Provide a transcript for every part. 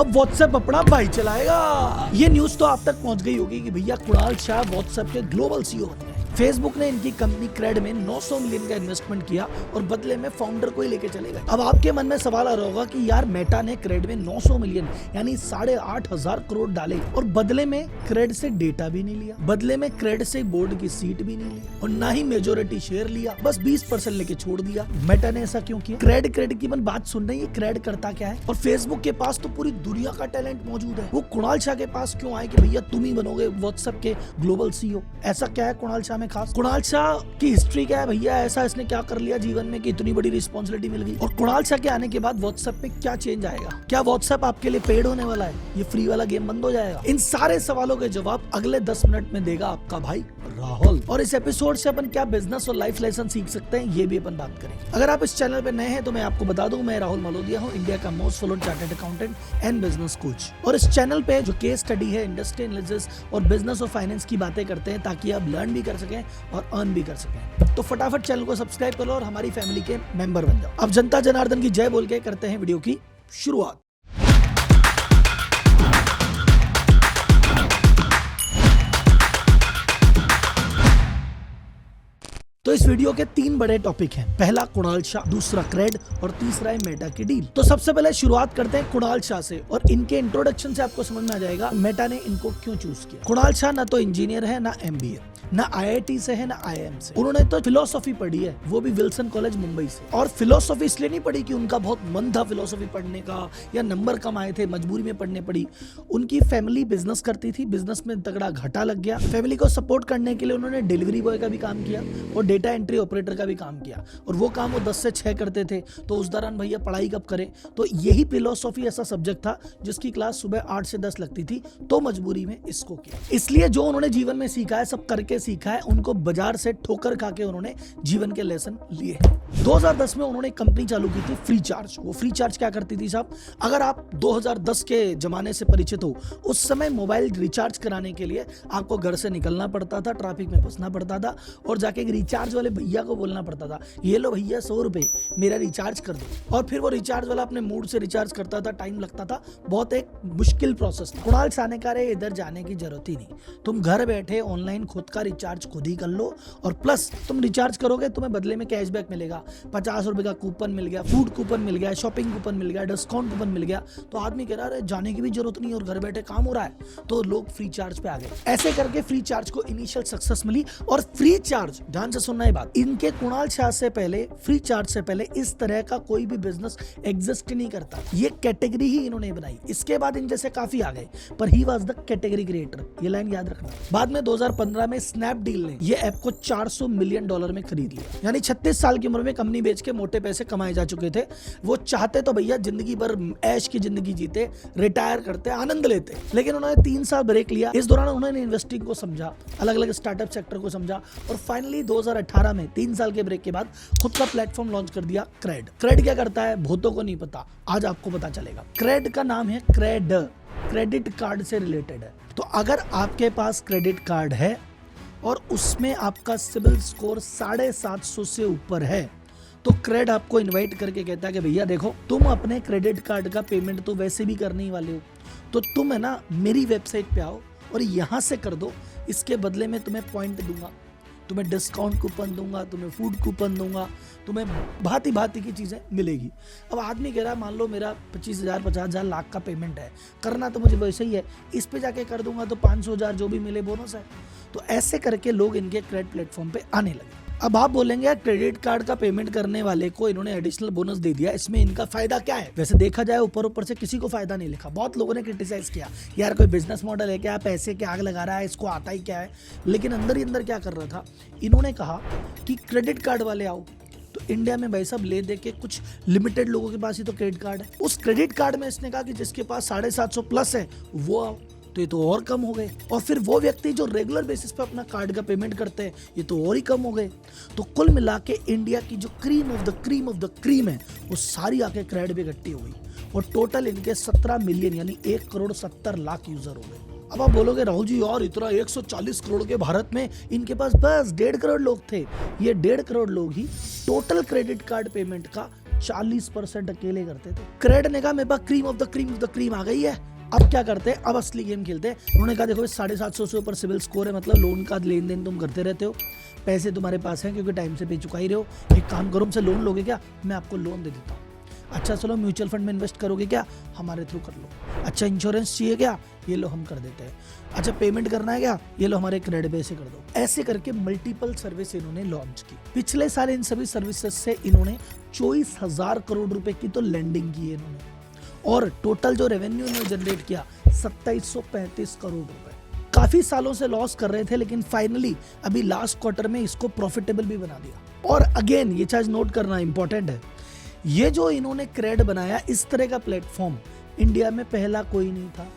अब व्हाट्सएप अपना भाई चलाएगा। ये न्यूज तो आप तक पहुंच गई होगी कि भैया कुणाल शाह व्हाट्सएप के ग्लोबल सीईओ बन गए। फेसबुक ने इनकी कंपनी क्रेड में 900 मिलियन का इन्वेस्टमेंट किया और बदले में फाउंडर को ही लेके चले गए। अब आपके मन में सवाल आ रहा होगा कि यार मेटा ने क्रेड में 900 मिलियन यानी 8,500 करोड़ डाले और बदले में क्रेड से डेटा भी नहीं लिया, बदले में क्रेड से बोर्ड की सीट भी नहीं ली और ना ही मेजोरिटी शेयर लिया, बस 20% लेके छोड़ दिया। मेटा ने ऐसा क्यों किया? क्रेड की मन बात सुन रही है, क्रेड करता क्या है? और फेसबुक के पास तो पूरी दुनिया का टैलेंट मौजूद है, वो कुणाल शाह के पास क्यों आए कि भैया तुम ही बनोगे व्हाट्सएप के ग्लोबल सीईओ? ऐसा क्या है कुणाल शाह में खास? कुणाल शाह की हिस्ट्री क्या है भैया? ऐसा इसने क्या कर लिया जीवन में कि इतनी बड़ी रिस्पॉन्सिबिलिटी मिल गई? और कुणाल शाह के आने के बाद व्हाट्सएप पे क्या चेंज आएगा? क्या व्हाट्सएप आपके लिए पेड होने वाला है? ये फ्री वाला गेम बंद हो जाएगा? इन सारे सवालों के जवाब अगले 10 मिनट में देगा आपका भाई राहुल। और इस एपिसोड से अपन क्या बिजनेस और लाइफ लेसन सीख सकते हैं ये भी अपन बात करेंगे। अगर आप इस चैनल पे नए हैं तो मैं आपको बता दूं, मैं राहुल मलोदिया हूं, इंडिया का most followed chartered accountant and business coach. और इस चैनल पे जो केस स्टडी है, इंडस्ट्री एनालिसिस और बिजनेस और फाइनेंस की बातें करते हैं ताकि आप लर्न भी कर सकें और अर्न भी कर सकें। तो फटाफट चैनल को सब्सक्राइब कर लो और हमारी फैमिली के मेंबर बन जाओ। अब जनता जनार्दन की जय बोल के करते हैं वीडियो की शुरुआत। तो इस वीडियो के 3 बड़े टॉपिक हैं। पहला कुणाल शाह, दूसरा क्रेड और तीसरा है मेटा की डील। तो सबसे पहले शुरुआत करते हैं कुणाल शाह से और इनके इंट्रोडक्शन से आपको समझ में आ जाएगा मेटा ने इनको क्यों चूज किया। कुणाल शाह ना तो इंजीनियर है, ना एमबीए, ना आईआईटी से है, ना आईआईएम से। उन्होंने तो फिलोसॉफी पढ़ी है, वो भी विल्सन कॉलेज मुंबई से। और फिलोसॉफी इसलिए नहीं पढ़ी कि उनका बहुत मन था फिलोसॉफी पढ़ने का या नंबर कम आए थे, मजबूरी में पढ़ने पड़ी। उनकी फैमिली बिजनेस करती थी, बिजनेस में तगड़ा घाटा लग गया। फैमिली को सपोर्ट करने के लिए उन्होंने डिलीवरी बॉय का भी काम किया और डेटा एंट्री ऑपरेटर का भी काम किया। और वो काम वो 10 से 6 करते थे। तो उस दौरान भैया पढ़ाई कब करें? तो यही फिलोसॉफी ऐसा सब्जेक्ट था जिसकी क्लास सुबह 8 से 10 लगती थी, तो मजबूरी में इसको किया। इसलिए जो उन्होंने जीवन में सीखा है सब करके सीखा है, उनको बाजार से ठोकर खा के उन्होंने जीवन के लेसन लिए। 2010 में उन्होंने कंपनी चालू की थी फ्री चार्ज। वो फ्री चार्ज क्या करती थी साहब? अगर आप 2010 के जमाने से परिचित हो, उस समय मोबाइल रिचार्ज कराने के लिए आपको घर से निकलना पड़ता था, ट्रैफिक में फंसना पड़ता था और जाके रिचार्ज वाले भैया को बोलना पड़ता था, ये लो भैया 100 रुपए मेरा रिचार्ज कर दो। और फिर वो रिचार्ज वाला अपने मूड से रिचार्ज करता था, टाइम लगता था, बहुत एक मुश्किल प्रोसेस था। कुणाल शाह ने कहा रे इधर जाने की जरूरत ही नहीं, तुम घर बैठे ऑनलाइन खुद का रिचार्ज खुद ही कर लो और प्लस तुम रिचार्ज करोगे तुम्हें बदले में कैशबैक मिलेगा, 50 रुपए का कूपन मिल गया, फूड कूपन मिल गया, शॉपिंग कूपन मिल गया, डिस्काउंट कूपन मिल गया। तो आदमी कह रहा है जाने की भी जरूरत नहीं और घर बैठे काम हो रहा है, तो लोग फ्री चार्ज पे आ गए। ऐसे करके फ्री चार्ज को इनिशियल सक्सेस मिली। और फ्री चार्ज, ध्यान से सुनना ये बात, इनके कुणाल शाह से पहले, फ्री चार्ज से पहले इस तरह का कोई भी बिजनेस एग्जिस्ट नहीं करता। ये कैटेगरी ही इन्होंने बनाई। इसके बाद इन जैसे काफी आ गए, पर he was the category creator, ये लाइन याद रखना। बाद में 2015 में स्नैपडील ने ये ऐप को $400 मिलियन में खरीद लिया। यानी 36 साल की उम्र में कंपनी बेच के मोटे पैसे कमाए जा चुके थे। वो चाहते तो भैया जिंदगी भर ऐश की जिंदगी जीते, रिटायर करते, आनंद लेते, लेकिन उन्होंने 3 साल ब्रेक लिया। इस दौरान उन्होंने इन्वेस्टिंग को समझा, अलग अलग स्टार्टअप सेक्टर को समझा और फाइनली 2018 में 3 साल के ब्रेक के बाद खुद का प्लेटफॉर्म लॉन्च कर दिया, क्रेड। क्रेड क्या करता है बहुतों को नहीं पता, आज आपको पता चलेगा। क्रेड का नाम है क्रेड, क्रेडिट कार्ड से रिलेटेड है। तो अगर आपके पास क्रेडिट कार्ड है और उसमें आपका सिबिल स्कोर 750 से ऊपर है, तो क्रेड आपको इनवाइट करके कहता है कि भैया देखो तुम अपने क्रेडिट कार्ड का पेमेंट तो वैसे भी करने ही वाले हो, तो तुम है ना मेरी वेबसाइट पे आओ और यहाँ से कर दो, इसके बदले में तुम्हें पॉइंट दूंगा, तुम्हें डिस्काउंट कूपन दूंगा, तुम्हें फूड कूपन दूंगा, तुम्हें भांति भांति की चीज़ें मिलेगी। अब आदमी कह रहा है मान लो मेरा 25,000 50,000 लाख का पेमेंट है, करना तो मुझे वैसे ही है, इस पे जाके कर दूंगा तो 500,000 जो भी मिले बोनस है। तो ऐसे करके लोग इनके क्रेडिट प्लेटफॉर्म पे आने लगे। अब आप बोलेंगे यार क्रेडिट कार्ड का पेमेंट करने वाले को इन्होंने एडिशनल बोनस दे दिया, इसमें इनका फायदा क्या है? वैसे देखा जाए ऊपर ऊपर से किसी को फायदा नहीं लिखा। बहुत लोगों ने क्रिटिसाइज किया यार कोई बिजनेस मॉडल है क्या, पैसे के आग लगा रहा है, इसको आता ही क्या है। लेकिन अंदर ही अंदर क्या कर रहा था, इन्होंने कहा कि क्रेडिट कार्ड वाले आओ। तो इंडिया में भाई साहब ले दे के कुछ लिमिटेड लोगों के पास ही तो क्रेडिट कार्ड है। उस क्रेडिट कार्ड में इसने कहा कि जिसके पास 750 प्लस है वो आओ, तो ये तो और कम हो गए। और फिर वो व्यक्ति जो रेगुलर बेसिस पे अपना कार्ड का पेमेंट करते हैं ये तो और ही कम हो गए। तो कुल मिला के इंडिया की जो क्रीम ऑफ द क्रीम है वो सारी आके क्रेडिट पे इकट्ठी हो गई और टोटल इनके 17 मिलियन यानी 1,70,00,000 यूजर हो गए। अब आप बोलोगे राहुल जी यार इतना 140 करोड़ के भारत में इनके पास बस 1.5 करोड़ लोग थे। ये 1.5 करोड़ लोग ही टोटल क्रेडिट कार्ड पेमेंट का 40% अकेले करते थे। क्रेड ने कहा मेरे पास क्रीम ऑफ द क्रीम आ गई है, अब क्या करते हैं, अब असली गेम खेलते हैं। उन्होंने कहा देखो 750 से ऊपर सिविल स्कोर है, मतलब लोन का लेन देन तुम करते रहते हो, पैसे तुम्हारे पास हैं क्योंकि टाइम से पे चुका ही रहे हो। एक काम करो, हमसे लोन लोगे क्या, मैं आपको लोन दे देता हूँ। अच्छा चलो म्यूचुअल फंड में इन्वेस्ट करोगे क्या, हमारे थ्रू कर लो। अच्छा इंश्योरेंस चाहिए क्या, ये लो हम कर देते हैं। अच्छा पेमेंट करना है क्या, ये लो हमारे क्रेडिट पे से कर दो। ऐसे करके मल्टीपल सर्विस इन्होंने लॉन्च की। पिछले साल इन सभी सर्विसेज से इन्होंने 24,000 करोड़ रुपए की तो लैंडिंग की है इन्होंने, और टोटल जो रेवेन्यू इन्होंने जनरेट किया 2735 करोड़ रुपए। काफी सालों से लॉस कर रहे थे, लेकिन फाइनली अभी लास्ट क्वार्टर में इसको प्रॉफिटेबल भी बना दिया। और अगेन ये चीज नोट करना इंपॉर्टेंट है, ये जो इन्होंने क्रेड बनाया, इस तरह का प्लेटफॉर्म इंडिया में पहला कोई नहीं था।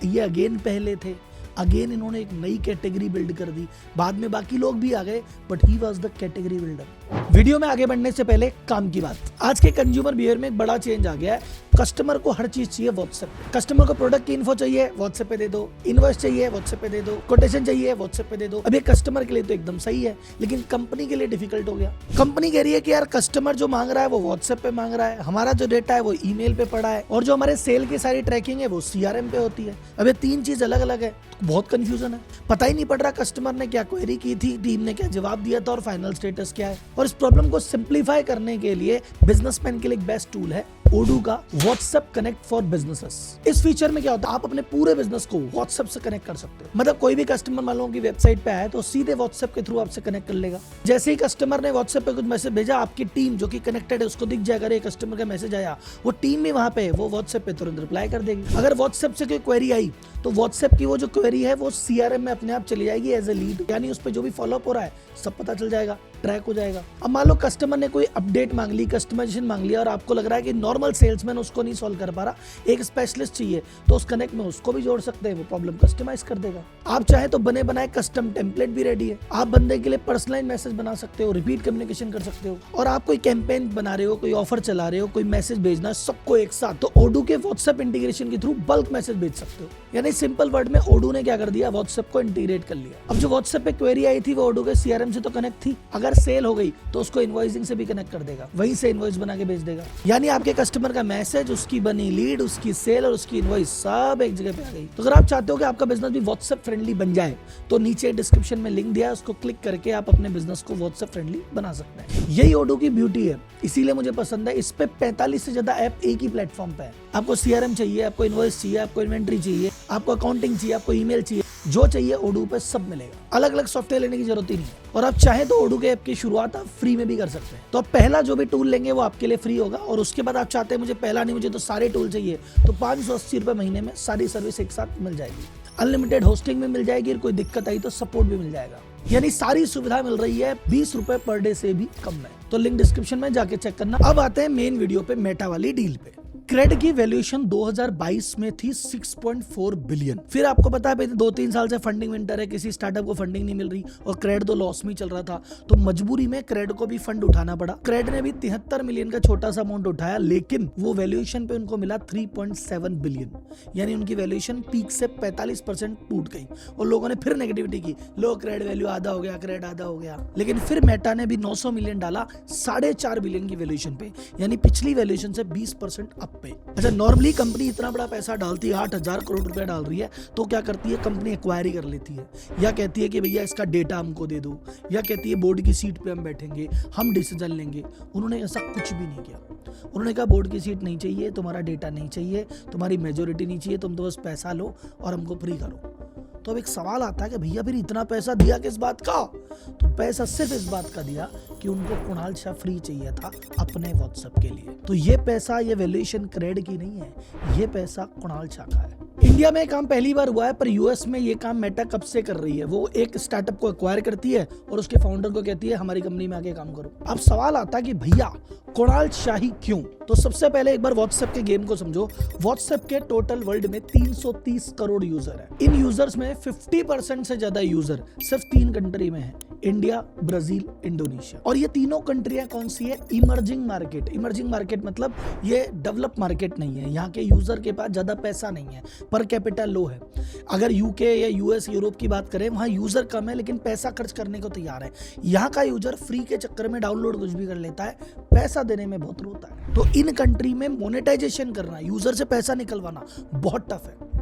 ये अगेन पहले थे, अगेन इन्होंने एक नई कैटेगरी बिल्ड कर दी। बाद में बाकी लोग भी आ गए, but he was the category builder. Video में आगे बढ़ने से पहले काम की बात, आज के कंज्यूमर बिहेवियर में एक बड़ा चेंज आ गया है। कस्टमर को हर चीज चाहिए व्हाट्सएप पे। कस्टमर को प्रोडक्ट की इन्फो चाहिए, व्हाट्सएप पे दे दो। इनवॉइस चाहिए, व्हाट्सएप पे दे दो। कोटेशन चाहिए, व्हाट्सएप पे दे दो। अब ये कस्टमर के लिए तो एकदम सही है, लेकिन कंपनी के लिए डिफिकल्ट हो गया। कंपनी कह रही है कि यार कस्टमर जो मांग रहा है वो व्हाट्सएप पे मांग रहा है, हमारा जो डेटा है वो ईमेल पे पड़ा है, और जो हमारे सेल की सारी ट्रैकिंग है वो CRM पे होती है। अब ये तीन चीज अलग अलग है, तो बहुत कंफ्यूजन है। पता ही नहीं पड़ रहा कस्टमर ने क्या क्वेरी की थी, टीम ने क्या जवाब दिया था, और फाइनल स्टेटस क्या है। और इस प्रॉब्लम को सिंप्लीफाई करने के लिए बिजनेसमैन के लिए एक बेस्ट टूल है ओडू का व्हाट्सएप कनेक्ट फॉर बिजनेसेस। इस फीचर में क्या होता है, आप अपने पूरे बिजनेस को व्हाट्सएप से कनेक्ट कर सकते हो। मतलब कोई भी कस्टमर मान लो की वेबसाइट पे आया तो सीधे व्हाट्सएप के थ्रू आपसे कनेक्ट कर लेगा। जैसे ही कस्टमर ने व्हाट्सएप पे कुछ मैसेज भेजा, आपकी टीम जो कि कनेक्टेड है उसको दिख जाएगा ये कस्टमर का मैसेज आया, वो टीम भी वहां पे है, वो व्हाट्सएप पे तुरंत रिप्लाई कर देगी। अगर व्हाट्सएप से कोई क्वेरी आई तो व्हाट्सएप की वो जो क्वेरी है वो CRM में अपने आप चली जाएगी एज ए लीड, यानी उस पर जो भी फॉलोअप हो रहा है सब पता चल जाएगा, ट्रैक हो जाएगा। अब मान लो कस्टमर ने कोई अपडेट मांग ली, कस्टमाइजेशन मांग लिया, और आपको लग रहा है कि नॉर्मल सेल्समैन उसको नहीं सॉल्व कर पा रहा, एक स्पेशलिस्ट चाहिए, तो उस कनेक्ट में उसको भी जोड़ सकते हैं, वो प्रॉब्लम कस्टमाइज कर देगा। आप चाहे तो बने बनाए कस्टम टेम्पलेट भी रेडी है, आप बंदे के लिए पर्सनलाइज मैसेज बना सकते हो, रिपीट कम्युनिकेशन कर सकते हो। और आप कोई कैंपेन बना रहे हो, कोई ऑफर चला रहे हो, कोई मैसेज भेजना है सबको एक साथ, तो ओडू के व्हाट्सएप इंटीग्रेशन के थ्रू बल्क मैसेज भेज सकते हो। यानी सिंपल वर्ड में ओडू ने क्या कर दिया, व्हाट्सएप को इंटीग्रेट कर लिया। अब जो व्हाट्सएप पे क्वेरी आई थी वो ओडू के CRM से तो कनेक्ट थी, अगर सेल हो गई तो उसको इनवॉइसिंग से भी कनेक्ट कर देगा, वहीं से इनवॉइस बना के भेज देगा। यानी आपके कस्टमर का मैसेज, उसकी बनी लीड, उसकी सेल और उसकी इनवॉइस सब एक जगह पे आ गई। तो अगर आप चाहते हो कि आपका बिजनेस भी व्हाट्सएप फ्रेंडली बन जाए तो नीचे डिस्क्रिप्शन में लिंक दिया है, उसको क्लिक करके आप अपने बिजनेस को व्हाट्सएप फ्रेंडली बना सकते हैं। यही ओडू की ब्यूटी है, इसीलिए मुझे पसंद है। इस पे 45 से ज्यादा ऐप एक ही प्लेटफॉर्म पे है। आपको CRM चाहिए, आपको इनवॉइस चाहिए, आपको इन्वेंट्री चाहिए, आपको अकाउंटिंग चाहिए, आपको ईमेल चाहिए, जो चाहिए ओडू पे सब मिलेगा। अलग अलग सॉफ्टवेयर लेने की जरूरत ही नहीं है। और आप चाहे तो ओडू के ऐप की शुरुआत आप फ्री में भी कर सकते हैं। तो आप पहला जो भी टूल लेंगे वो आपके लिए फ्री होगा, और उसके बाद आप चाहते हैं मुझे पहला नहीं, मुझे तो सारे टूल चाहिए, तो 580 रुपए महीने में सारी सर्विस एक साथ मिल जाएगी। अनलिमिटेड होस्टिंग में मिल जाएगी, और कोई दिक्कत आई तो सपोर्ट भी मिल जाएगा। यानी सारी सुविधा मिल रही है 20 रुपए पर डे से भी कम में। तो लिंक डिस्क्रिप्शन में जाके चेक करना। अब आते हैं मेन वीडियो पे, मेटा वाली डील पे। क्रेड की वैल्यूएशन 2022 में थी 6.4 बिलियन। फिर आपको पता है 2-3 साल से फंडिंग विंटर है, किसी स्टार्टअप को फंडिंग नहीं मिल रही, और क्रेड तो लॉस में चल रहा था, तो मजबूरी में क्रेड को भी फंड उठाना पड़ा। क्रेड ने भी 73 मिलियन का छोटा सा अमाउंट उठाया, लेकिन वो वैल्यूएशन पे उनको मिला 3.7 बिलियन। यानी उनकी वैल्यूएशन पीक से 45% टूट गई, और लोगों ने फिर नेगेटिविटी की, लो क्रेड वैल्यू आधा हो गया, क्रेड आधा हो गया। लेकिन फिर मेटा ने भी 900 मिलियन डाला 4.5 बिलियन की वैल्यूएशन पे, यानी पिछली वैल्यूएशन से 20% अप पे। अच्छा नॉर्मली कंपनी इतना बड़ा पैसा डालती है, 8,000 करोड़ रुपए डाल रही है, तो क्या करती है कंपनी एक्वायरी कर लेती है, या कहती है कि भैया इसका डेटा हमको दे दो, या कहती है बोर्ड की सीट पे हम बैठेंगे, हम डिसीजन लेंगे। उन्होंने ऐसा कुछ भी नहीं किया। उन्होंने कहा बोर्ड की सीट नहीं चाहिए, तुम्हारा डेटा नहीं चाहिए, तुम्हारी मेजोरिटी नहीं चाहिए, तुम तो बस पैसा लो और हमको फ्री करो। तो अब एक सवाल आता है कि भैया फिर इतना पैसा दिया किस बात का? तो पैसा सिर्फ इस बात का दिया कि उनको कुणाल शाह फ्री चाहिए था अपने व्हाट्सएप के लिए। तो ये पैसा, ये वैल्यूएशन क्रेड की नहीं है, ये पैसा कुणाल शाह का है। इंडिया में काम पहली बार हुआ है, पर यूएस में ये काम मेटा कब से कर रही है। वो एक स्टार्टअप को एक्वायर करती है और उसके फाउंडर को कहती है हमारी कंपनी में आके काम करो। अब सवाल आता है कि भैया कुणाल शाही क्यों? तो सबसे पहले एक बार व्हाट्सएप के गेम को समझो। व्हाट्सएप के टोटल वर्ल्ड में 330 करोड़ यूजर है। इन यूजर्स में 50% से ज्यादा यूजर सिर्फ 3 कंट्री में है, इंडिया, ब्राजील, इंडोनेशिया। और ये तीनों कंट्रियां कौन सी है? Emerging market. इमर्जिंग मार्केट मतलब ये डेवलप मार्केट नहीं है, यहाँ के यूजर के पास ज्यादा पैसा नहीं है, पर कैपिटल लो है। अगर यूके या यूएस, यूरोप की बात करें, वहां यूजर कम है लेकिन पैसा खर्च करने को तैयार है। यहाँ का यूजर फ्री के चक्कर में डाउनलोड कुछ भी कर लेता है, पैसा देने में बहुत रोता है। तो इन कंट्री में मोनेटाइजेशन करना, यूजर से पैसा निकलवाना बहुत टफ है।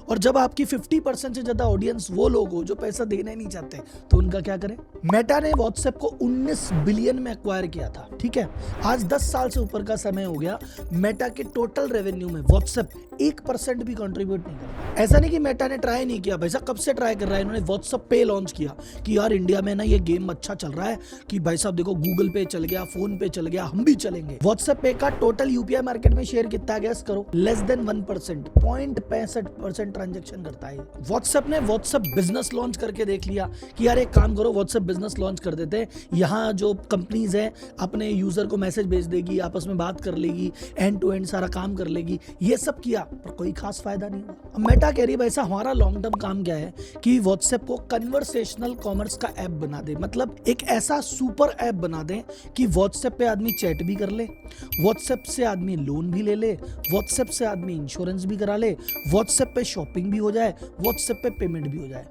और जब आपकी 50% से ज्यादा ऑडियंस वो लोग हो जो पैसा देना ही नहीं चाहते, तो उनका क्या करें? मेटा ने व्हाट्सएप को 19 बिलियन में एक्वायर किया था, ठीक है। आज 10 साल से ऊपर का समय हो गया, मेटा के टोटल रेवेन्यू में व्हाट्सएप 1% भी कंट्रीब्यूट नहीं कर। ऐसा नहीं कि मेटा ने ट्राई नहीं किया, भाई साहब कब से ट्राई कर रहा है। इन्होंने व्हाट्सएप पे लॉन्च किया कि यार इंडिया में ना ये गेम अच्छा चल रहा है, कि भाई साहब देखो गूगल पे चल गया, फोन पे चल गया, हम भी चलेंगे। व्हाट्सएप पे का टोटल यूपीआई मार्केट में शेयर कितना, गैस करो? लेस देन 1%, 0.65% ट्रांजैक्शन करता है। व्हाट्सएप ने व्हाट्सएप बिजनेस लॉन्च करके देख लिया कि यार एक काम करो, व्हाट्सएप बिजनेस लॉन्च कर देते हैं, यहाँ जो कंपनीज है अपने यूजर को मैसेज भेज देगी, आपस में बात कर लेगी, एंड टू एंड सारा काम कर लेगी। ये सब किया पर कोई खास फायदा नहीं हुआ। अब मेटा कह रही है वैसा हमारा लॉन्ग टर्म काम क्या है कि व्हाट्सएप को कन्वर्सेशनल कॉमर्स का ऐप बना दे, मतलब एक ऐसा सुपर ऐप बना दे कि व्हाट्सएप पे आदमी चैट भी कर ले, व्हाट्सएप से आदमी लोन भी ले ले, व्हाट्सएप से आदमी इंश्योरेंस भी करा ले, व्हाट्सएप पे शॉपिंग भी हो जाए, व्हाट्सएप पे पेमेंट भी हो जाए।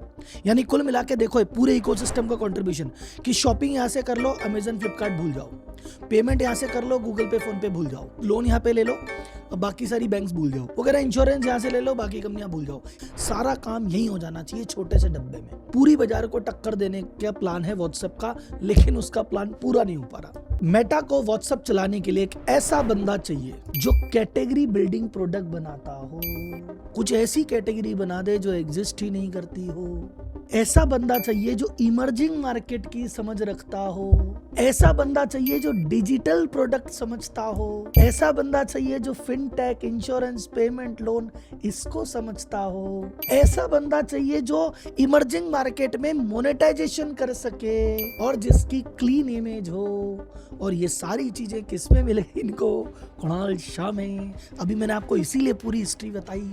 यानी कुल मिला के देखो पूरे इकोसिस्टम का कंट्रीब्यूशन कि शॉपिंग यहां से कर लो, अमेजन फ्लिपकार्ट भूल जाओ, पेमेंट यहां से कर लो, गूगल पे फोन पे भूल जाओ, लोन यहां पे ले लो, बाकी सारी बैंक्स भूल जाओ, वगैरह इंश्योरेंस यहां से ले लो, बाकी कंपनियां भूल जाओ। सारा काम यही हो जाना चाहिए छोटे से डब्बे में। पूरी बाजार को टक्कर देने का प्लान है व्हाट्सएप का, लेकिन उसका प्लान पूरा नहीं हो पा रहा। मेटा को व्हाट्सएप चलाने के लिए एक ऐसा बंदा चाहिए जो कैटेगरी बिल्डिंग प्रोडक्ट बनाता हो, कुछ ऐसी कैटेगरी बना दे जो एग्जिस्ट ही नहीं करती हो। ऐसा बंदा चाहिए जो इमर्जिंग मार्केट की समझ रखता हो। ऐसा बंदा चाहिए जो डिजिटल प्रोडक्ट समझता हो। ऐसा बंदा चाहिए जो फिनटेक, इंश्योरेंस, पेमेंट, लोन इसको समझता हो। ऐसा बंदा चाहिए जो इमर्जिंग मार्केट में मोनेटाइजेशन कर सके और जिसकी क्लीन इमेज हो। और ये सारी चीजें किस में मिलेगी इनको? कुणाल शाह में। अभी मैंने आपको इसीलिए पूरी हिस्ट्री बताई।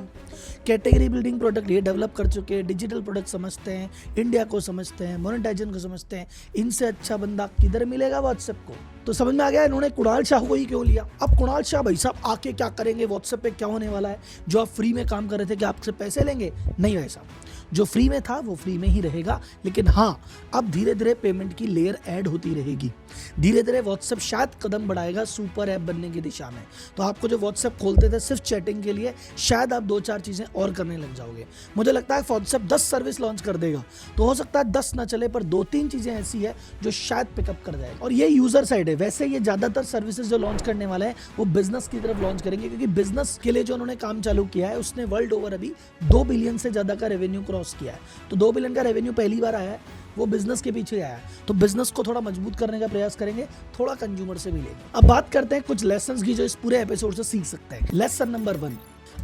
कैटेगरी बिल्डिंग प्रोडक्ट ये डेवलप कर चुके हैं, डिजिटल प्रोडक्ट समझते हैं, इंडिया को समझते हैं, मोनेटाइजेशन को समझते हैं। इनसे अच्छा बंदा किधर मिलेगा व्हाट्सएप को? तो समझ में आ गया इन्होंने कुणाल शाह को ही क्यों लिया। अब कुणाल शाह भाई साहब आके क्या करेंगे, व्हाट्सएप पे क्या होने वाला है? जो आप फ्री में काम कर रहे थे कि आपसे पैसे लेंगे? नहीं भाई साहब, जो फ्री में था वो फ्री में ही रहेगा, लेकिन हाँ अब धीरे धीरे पेमेंट की लेयर ऐड होती रहेगी। धीरे धीरे व्हाट्सएप शायद कदम बढ़ाएगा सुपर ऐप बनने की दिशा में। तो आपको जो व्हाट्सएप खोलते थे सिर्फ चैटिंग के लिए, शायद आप 2-4 चीजें और करने लग जाओगे। मुझे लगता है व्हाट्सएप 10 सर्विस लॉन्च कर देगा, तो हो सकता है 10 ना चले पर 2-3 चीजें ऐसी है जो शायद पिकअप कर जाएगा। और ये यूजर साइड है। वैसे ये ज्यादातर सर्विसेज जो लॉन्च करने वाले हैं वो बिजनेस की तरफ लॉन्च करेंगे, क्योंकि बिजनेस के लिए जो उन्होंने काम चालू किया है उसने वर्ल्ड ओवर अभी 2 बिलियन से ज्यादा का रेवेन्यू क्रॉस किया है। तो 2 बिलियन का रेवेन्यू पहली बार आया है, वो बिजनेस के पीछे आया है। तो बिजनेस को थोड़ा मजबूत करने का प्रयास करेंगे, थोड़ा कंज्यूमर से भी लेंगे। अब बात करते हैं कुछ लेसन्स की जो इस पूरे एपिसोड से सीख सकते हैं। लेसन नंबर 1,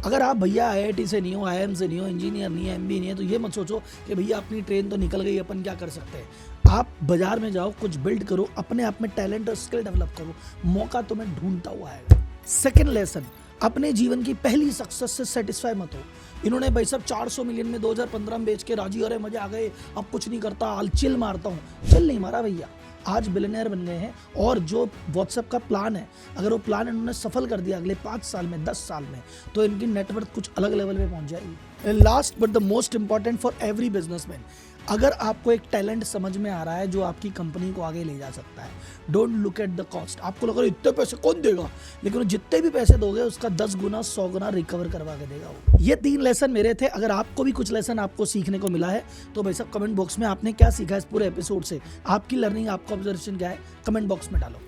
अगर आप भैया आईआईटी से नहीं हो, आईएम से नहीं हो, इंजीनियर नहीं है, एमबी नहीं है, तो ये मत सोचो कि भैया अपनी ट्रेन तो निकल गई, अपन क्या कर सकते हैं। आप बाजार में जाओ, कुछ बिल्ड करो, अपने आप में टैलेंट और स्किल डेवलप करो, मौका तुम्हें ढूंढता हुआ आएगा। सेकेंड लेसन, अपने जीवन की पहली सक्सेस से सेटिस्फाई मत हो। इन्होंने भाई सब 400 मिलियन में 2015 में बेच के राजी हो रहे, मजे आ गए, अब कुछ नहीं करता, हाल चिल मारता हूँ। चिल नहीं मारा भैया, आज बिलियनर बन गए हैं। और जो व्हाट्सएप का प्लान है, अगर वो प्लान इन्होंने सफल कर दिया अगले 5 साल में, 10 साल में, तो इनकी नेटवर्थ कुछ अलग लेवल पे पहुंच जाएगी। Last but the most important for every businessman, अगर आपको एक टैलेंट समझ में आ रहा है जो आपकी कंपनी को आगे ले जा सकता है, don't look at the cost. आपको लग रहा है इतने पैसे कौन देगा, लेकिन जितने भी पैसे दोगे उसका 10 गुना 100 गुना रिकवर करवा के देगा वो। ये 3 लेसन मेरे थे। अगर आपको भी कुछ लेसन आपको सीखने को मिला है तो भाई साहब कमेंट बॉक्स में आपने क्या सीखा इस पूरे एपिसोड से, आपकी लर्निंग, आपका ऑब्जर्वेशन क्या है, कमेंट बॉक्स में डालो।